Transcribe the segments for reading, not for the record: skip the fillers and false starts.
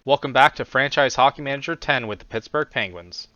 Welcome back to Franchise Hockey Manager 10 with the Pittsburgh Penguins.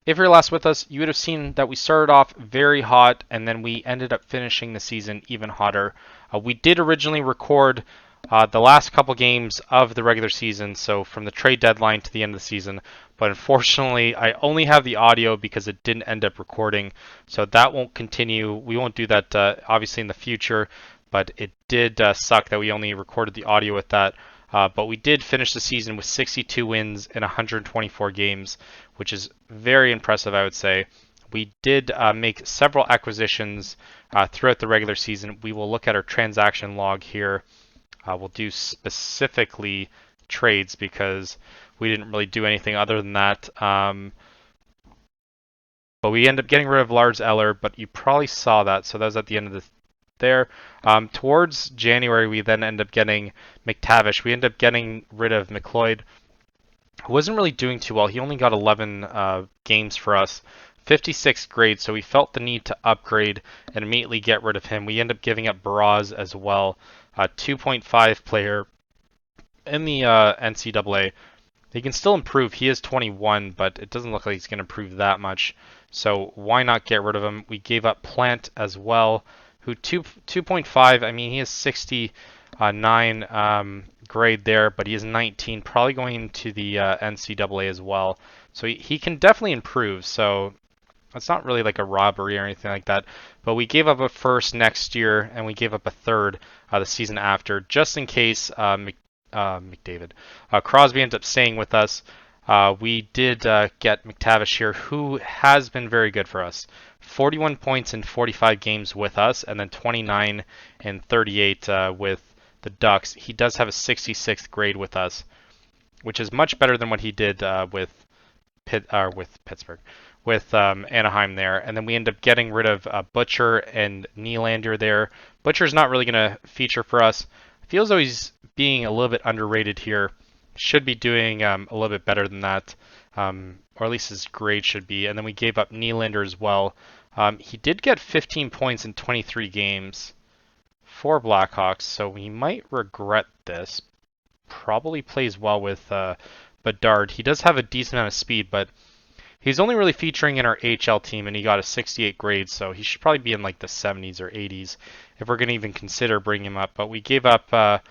If you're last with us, you would have seen that we started off very hot and then we ended up finishing the season even hotter. We did originally record the last couple games of the regular season, so from the trade deadline to the end of the season, but unfortunately I only have the audio because it didn't end up recording, so that won't continue. We won't do that obviously in the future, but it did suck that we only recorded the audio with that. But we did finish the season with 62 wins in 124 games, which is very impressive, I would say. We did make several acquisitions throughout the regular season. We will look at our transaction log here. We'll do specifically trades because we didn't really do anything other than that. But we ended up getting rid of Lars Eller, but you probably saw that, so that was at the end of the there. Towards January, we then end up getting McTavish. We end up getting rid of McLeod, who wasn't really doing too well. He only got 11 games for us, 56th grade, so we felt the need to upgrade and immediately get rid of him. We end up giving up Baraz as well, a 2.5 player in the NCAA. He can still improve. He is 21, but it doesn't look like he's going to improve that much. So why not get rid of him? We gave up Plant as well, who 2.5. I mean, he is 69 grade there, but he is 19, probably going into the NCAA as well. So he can definitely improve. So it's not really like a robbery or anything like that. But we gave up a first next year, and we gave up a third the season after, just in case McDavid. Crosby ends up staying with us. We did get McTavish here, who has been very good for us. 41 points in 45 games with us, and then 29 and 38 with the Ducks. He does have a 66th grade with us, which is much better than what he did with Pittsburgh, with Anaheim there. And then we end up getting rid of Butcher and Nylander there. Butcher's not really going to feature for us. Feels though he's being a little bit underrated here. Should be doing a little bit better than that, or at least his grade should be. And then we gave up Nylander as well. He did get 15 points in 23 games for Blackhawks, so we might regret this. Probably plays well with Bedard. He does have a decent amount of speed, but he's only really featuring in our AHL team, and he got a 68 grade, so he should probably be in like the 70s or 80s if we're going to even consider bringing him up. But we gave up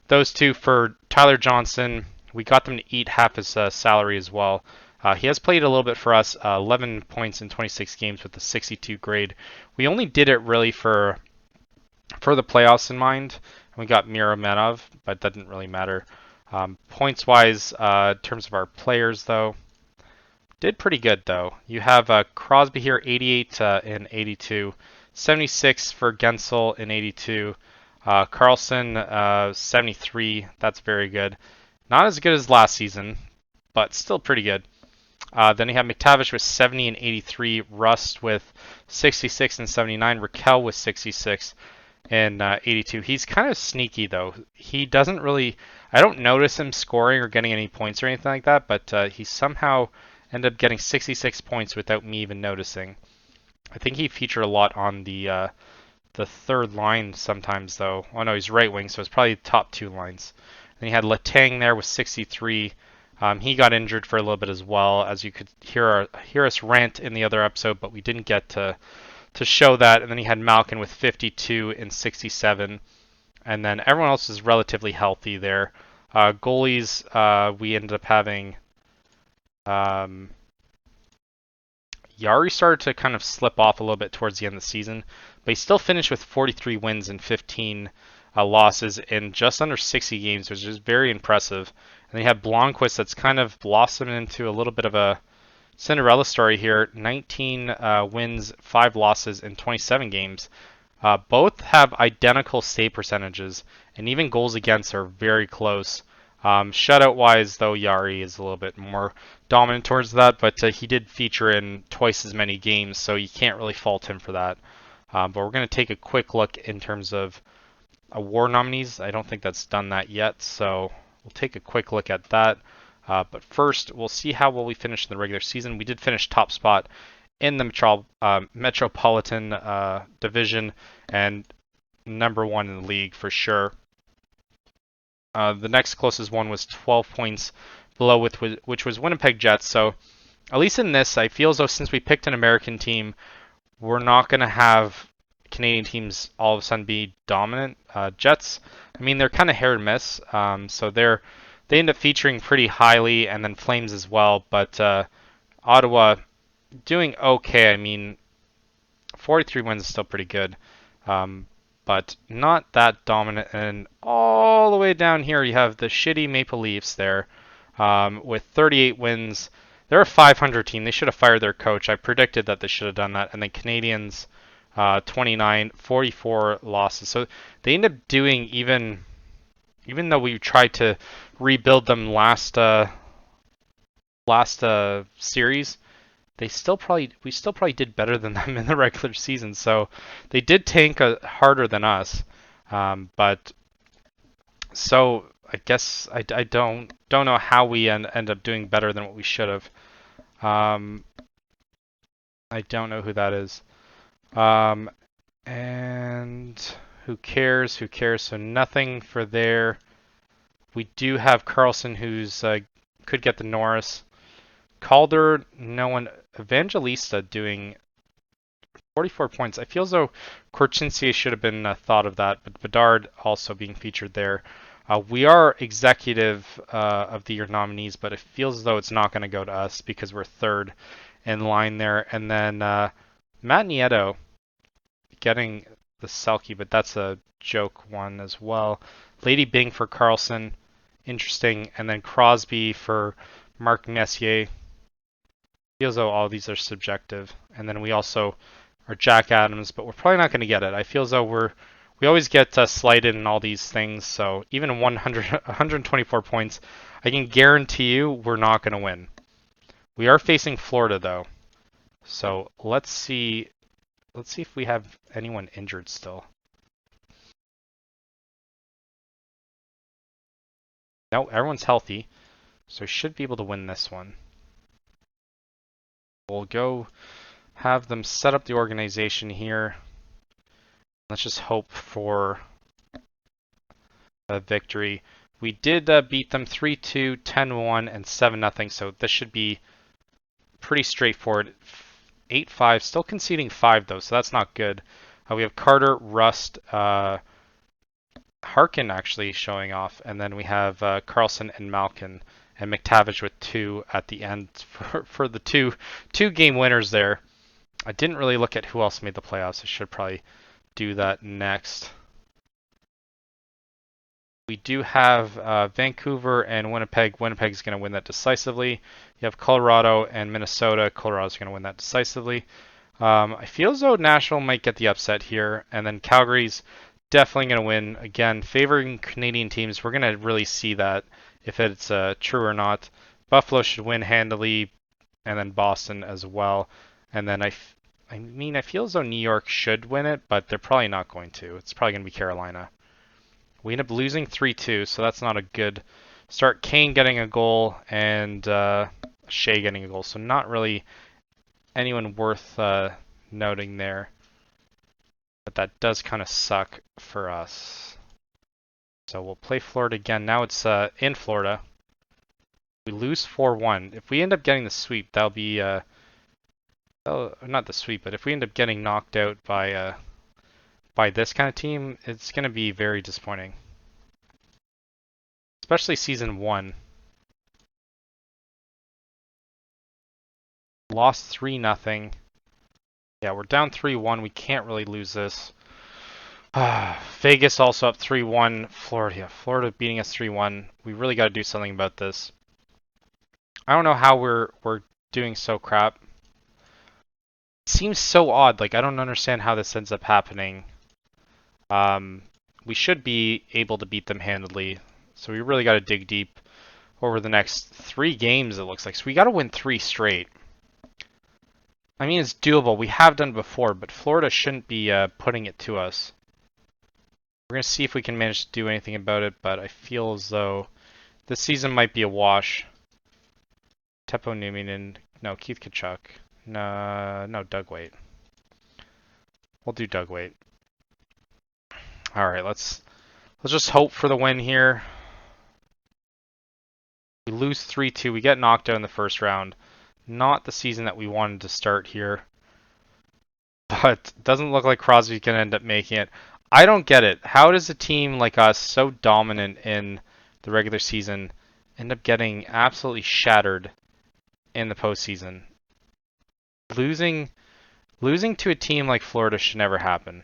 those two for Tyler Johnson. We got them to eat half his salary as well. He has played a little bit for us, 11 points in 26 games with a 62 grade. We only did it really for the playoffs in mind. We got Miromanov, but that didn't really matter. Points-wise, in terms of our players, though, did pretty good, though. You have Crosby here, 88 in 82. 76 for Gensel in 82. Carlson, 73. That's very good. Not as good as last season, but still pretty good. Then you have McTavish with 70 and 83. Rust with 66 and 79. Raquel with 66 and 82. He's kind of sneaky, though. He doesn't really... I don't notice him scoring or getting any points or anything like that, but he somehow ended up getting 66 points without me even noticing. I think he featured a lot on the third line sometimes, though. Oh, no, he's right wing, so it's probably the top two lines. Then you had Letang there with 63. He got injured for a little bit as well, as you could hear us rant in the other episode, but we didn't get to show that. And then you had Malkin with 52 and 67. And then everyone else is relatively healthy there. Goalies, we ended up having... Yari started to kind of slip off a little bit towards the end of the season, but he still finished with 43 wins and 15 losses in just under 60 games, which is very impressive. And then you have Blomqvist that's kind of blossomed into a little bit of a Cinderella story here. 19 wins, 5 losses in 27 games. Both have identical save percentages, and even goals against are very close. Shutout-wise, though, Yari is a little bit more dominant towards that, but he did feature in twice as many games, so you can't really fault him for that. But we're going to take a quick look in terms of award nominees. I don't think that's done that yet, so we'll take a quick look at that. But first, we'll see how well we finished in the regular season. We did finish top spot in the Metropolitan Division and number one in the league for sure. The next closest one was 12 points below, which was Winnipeg Jets. So at least in this, I feel as though since we picked an American team, we're not going to have Canadian teams all of a sudden be dominant. Jets, I mean, they're kind of hit or miss. So they end up featuring pretty highly, and then Flames as well. But Ottawa doing okay. I mean, 43 wins is still pretty good, but not that dominant. And all the way down here, you have the shitty Maple Leafs there with 38 wins. They're a 500 team. They should have fired their coach. I predicted that they should have done that. And then Canadians, 29, 44 losses. So they end up doing even though we tried to rebuild them last series, we still probably did better than them in the regular season. So they did tank harder than us, but so I guess I don't know how we end up doing better than what we should have. I don't know who that is, and who cares? Who cares? So nothing for there. We do have Carlson, who's could get the Norris. Calder, no one. Evangelista doing 44 points. I feel as though Korchinski should have been thought of that, but Bedard also being featured there. We are executive of the year nominees, but it feels as though it's not going to go to us because we're third in line there. And then Matt Nieto getting the Selke, but that's a joke one as well. Lady Bing for Carlson, interesting. And then Crosby for Mark Messier. Feels though all these are subjective. And then we also are Jack Adams, but we're probably not going to get it. I feel as though we always get slighted in all these things. So even 124 points, I can guarantee you we're not going to win. We are facing Florida though. So let's see if we have anyone injured still. No, everyone's healthy. So we should be able to win this one. We'll go have them set up the organization here. Let's just hope for a victory. We did beat them 3-2, 10-1, and 7-0, so this should be pretty straightforward. 8-5, still conceding 5 though, so that's not good. We have Carter, Rust, Harkin actually showing off, and then we have Carlson and Malkin, and McTavish with 2 at the end for the two game winners there. I didn't really look at who else made the playoffs. I should probably do that next. We do have Vancouver and Winnipeg. Winnipeg's going to win that decisively. You have Colorado and Minnesota. Colorado's going to win that decisively. I feel as though Nashville might get the upset here, and then Calgary's definitely going to win. Again, favoring Canadian teams. We're going to really see that if it's true or not. Buffalo should win handily, and then Boston as well. And then I feel as though New York should win it, but they're probably not going to. It's probably going to be Carolina. We end up losing 3-2, so that's not a good start. Kane getting a goal and Shea getting a goal, so not really anyone worth noting there. But that does kind of suck for us. So we'll play Florida again. Now it's in Florida. We lose 4-1. If we end up getting the sweep, that'll be not the sweep, but if we end up getting knocked out by this kind of team, it's going to be very disappointing. Especially season 1. Lost 3-0. Yeah, we're down 3-1. We can't really lose this. Vegas also up 3-1. Florida beating us 3-1. We really got to do something about this. I don't know how we're doing so crap. It seems so odd. Like, I don't understand how this ends up happening. We should be able to beat them handily. So we really got to dig deep over the next 3 games, it looks like. So we got to win 3 straight. I mean, it's doable. We have done it before, but Florida shouldn't be putting it to us. We're going to see if we can manage to do anything about it, but I feel as though this season might be a wash. Teppo Numinen. No, Keith Kachuk. No, Doug Waite. We'll do Doug Waite. All right, let's just hope for the win here. We lose 3-2. We get knocked out in the first round. Not the season that we wanted to start here. But doesn't look like Crosby's going to end up making it. I don't get it. How does a team like us, so dominant in the regular season, end up getting absolutely shattered in the postseason? Losing to a team like Florida should never happen.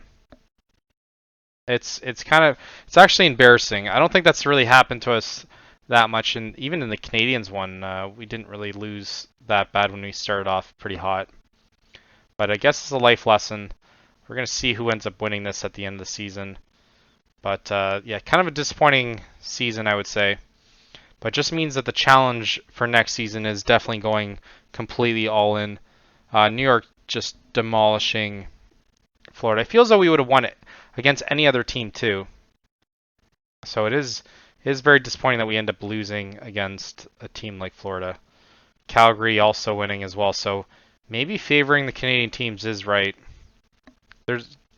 It's actually embarrassing. I don't think that's really happened to us that much, and even in the Canadians one, we didn't really lose that bad when we started off pretty hot. But I guess it's a life lesson. We're gonna see who ends up winning this at the end of the season. But yeah, kind of a disappointing season, I would say. But just means that the challenge for next season is definitely going completely all in. New York just demolishing Florida. It feels though we would have won it against any other team too. So it is very disappointing that we end up losing against a team like Florida. Calgary also winning as well. So maybe favoring the Canadian teams is right.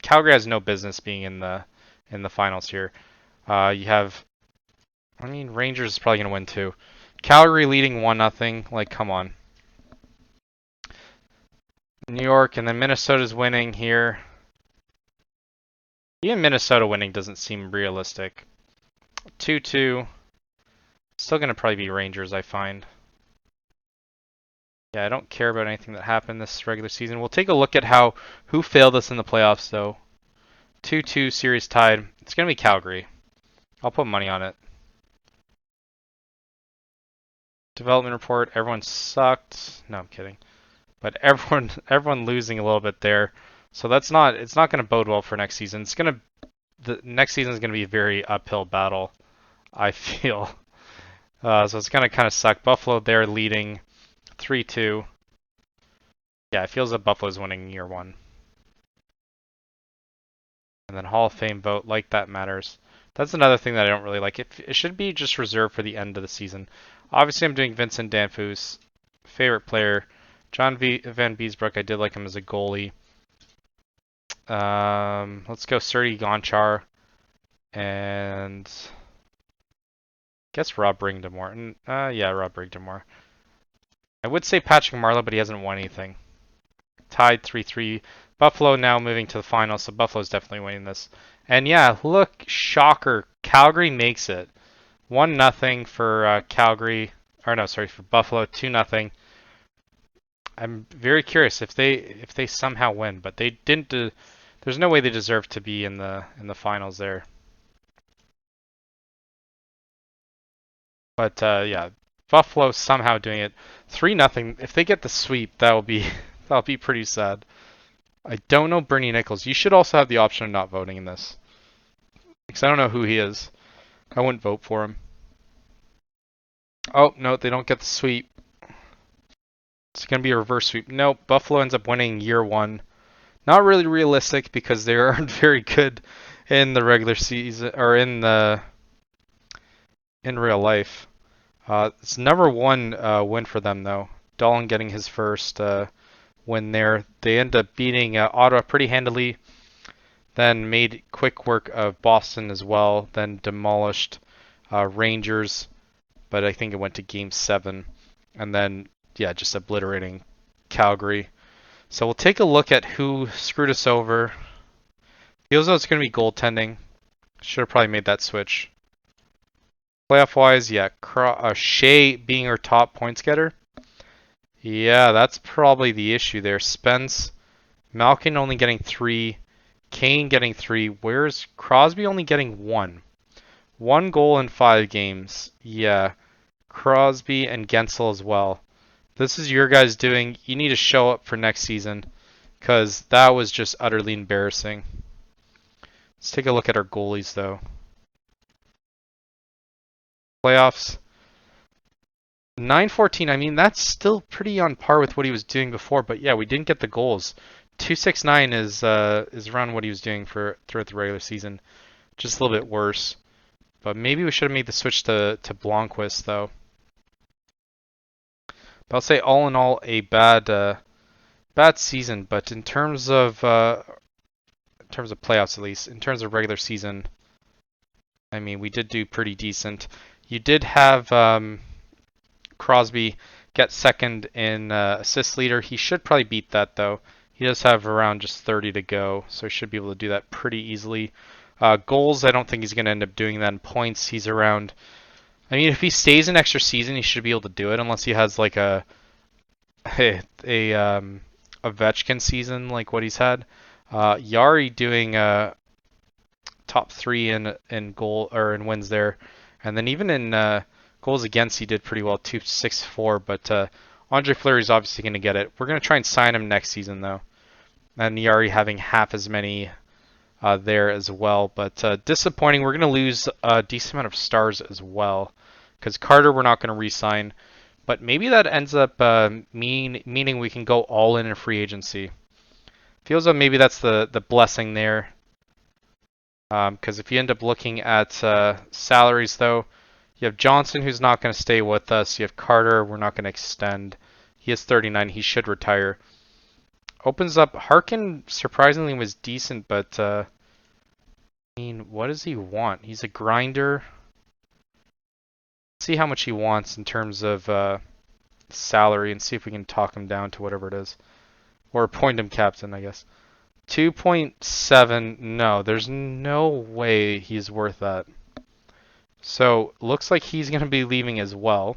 Calgary has no business being in the finals here. You have, I mean, Rangers is probably gonna win too. Calgary leading 1-0. Like, come on. New York and then Minnesota's winning here. Even Minnesota winning doesn't seem realistic. 2-2. Still gonna probably be Rangers, I find. Yeah, I don't care about anything that happened this regular season. We'll take a look at who failed us in the playoffs, though. 2-2 series tied. It's going to be Calgary. I'll put money on it. Development report. Everyone sucked. No, I'm kidding. But everyone losing a little bit there. So it's not going to bode well for next season. The next season is going to be a very uphill battle, I feel. So it's going to kind of suck. Buffalo there leading 3-2. Yeah, it feels that Buffalo's winning year one. And then Hall of Fame vote, like that matters. That's another thing that I don't really like. It should be just reserved for the end of the season. Obviously, I'm doing Vincent Danfus, favorite player. Van Beesbrook, I did like him as a goalie. Let's go Sergei Gonchar. And I guess Rob Brigdamore. Yeah, Rob Brigdamore. I would say Patrick Marleau, but he hasn't won anything. Tied 3-3. Buffalo now moving to the finals, so Buffalo's definitely winning this. And yeah, look, shocker. Calgary makes it. 1-0 for Calgary. Or no, sorry, for Buffalo. 2-0. I'm very curious if they somehow win, but they didn't. There's no way they deserve to be in the finals there. But yeah, Buffalo somehow doing it. 3-0. If they get the sweep, that'll be pretty sad. I don't know Bernie Nichols. You should also have the option of not voting in this. Because I don't know who he is. I wouldn't vote for him. Oh, no, they don't get the sweep. It's going to be a reverse sweep. Nope, Buffalo ends up winning year one. Not really realistic because they aren't very good in the regular season or in real life. It's number one win for them though. Dolan getting his first win there. They end up beating Ottawa pretty handily. Then made quick work of Boston as well. Then demolished Rangers, but I think it went to Game 7. And then, yeah, just obliterating Calgary. So we'll take a look at who screwed us over. Feels though it's going to be goaltending. Should have probably made that switch. Playoff-wise, yeah, Shea being our top points getter. Yeah, that's probably the issue there. Spence, Malkin only getting 3, Kane getting 3. Where's Crosby only getting 1? 1 goal in 5 games. Yeah, Crosby and Gensel as well. This is your guys doing. You need to show up for next season because that was just utterly embarrassing. Let's take a look at our goalies though. Playoffs. 9-14. I mean, that's still pretty on par with what he was doing before, but yeah, we didn't get the goals. 269 is around what he was doing throughout the regular season. Just a little bit worse. But maybe we should have made the switch to Blomqvist though. But I'll say all in all a bad season, but in terms of playoffs at least, in terms of regular season, I mean, we did do pretty decent. You did have Crosby get second in assist leader. He should probably beat that though. He does have around just 30 to go, so he should be able to do that pretty easily. Goals, I don't think he's going to end up doing that. In points, he's around. I mean, if he stays an extra season, he should be able to do it, unless he has like a Ovechkin season like what he's had. Yari doing top 3 in goal or in wins there, and then even in goals against he did pretty well, 264. But Andre Fleury's obviously going to get it. We're going to try and sign him next season though, and Yari having half as many there as well. But disappointing. We're going to lose a decent amount of stars as well, because Carter we're not going to re-sign. But maybe that ends up meaning we can go all in free agency. Feels like maybe that's the blessing there. Because if you end up looking at salaries, though, you have Johnson, who's not going to stay with us. You have Carter, we're not going to extend. He is 39. He should retire. Opens up. Harkin, surprisingly, was decent, but I mean, what does he want? He's a grinder. See how much he wants in terms of salary and see if we can talk him down to whatever it is. Or appoint him captain, I guess. 2.7, no, there's no way he's worth that. So, looks like he's going to be leaving as well.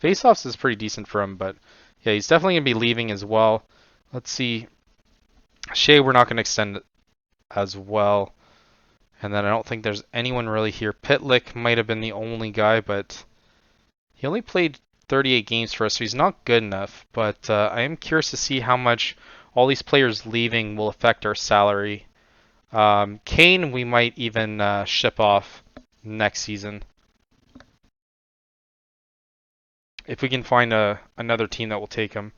Faceoffs is pretty decent for him, but yeah, he's definitely going to be leaving as well. Let's see. Shea, we're not going to extend as well. And then I don't think there's anyone really here. Pitlick might have been the only guy, but he only played 38 games for us, so he's not good enough. But I am curious to see how much all these players leaving will affect our salary. Kane, we might even ship off next season. If we can find another team that will take him.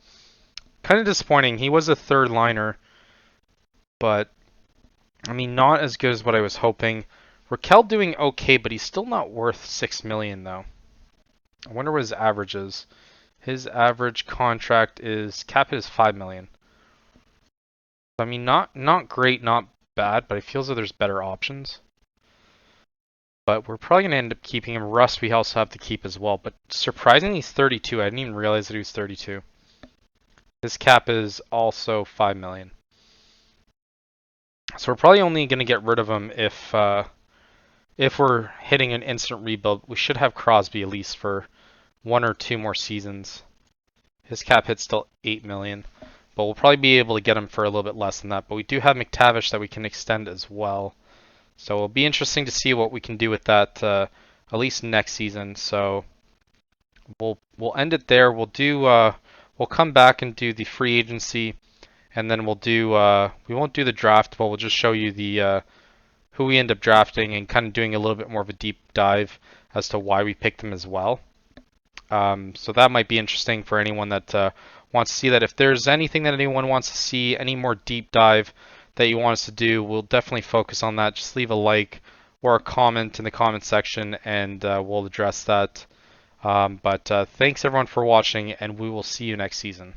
Kind of disappointing. He was a third liner, but I mean, not as good as what I was hoping. Raquel doing okay, but he's still not worth $6 million though. I wonder what his average is. His average contract is cap hit is $5 million. I mean, not great, not bad, but I feel as though there's better options. But we're probably gonna end up keeping him. Rust we also have to keep as well. But surprisingly, he's 32. I didn't even realize that he was 32. His cap is also $5 million. So we're probably only going to get rid of him if we're hitting an instant rebuild. We should have Crosby at least for 1 or 2 more seasons. His cap hit's still $8 million, but we'll probably be able to get him for a little bit less than that. But we do have McTavish that we can extend as well. So it'll be interesting to see what we can do with that at least next season. So we'll end it there. We'll come back and do the free agency. And then we'll do, we won't do the draft, but we'll just show you the who we end up drafting and kind of doing a little bit more of a deep dive as to why we picked them as well. So that might be interesting for anyone that wants to see that. If there's anything that anyone wants to see, any more deep dive that you want us to do, we'll definitely focus on that. Just leave a like or a comment in the comment section and we'll address that. But thanks everyone for watching, and we will see you next season.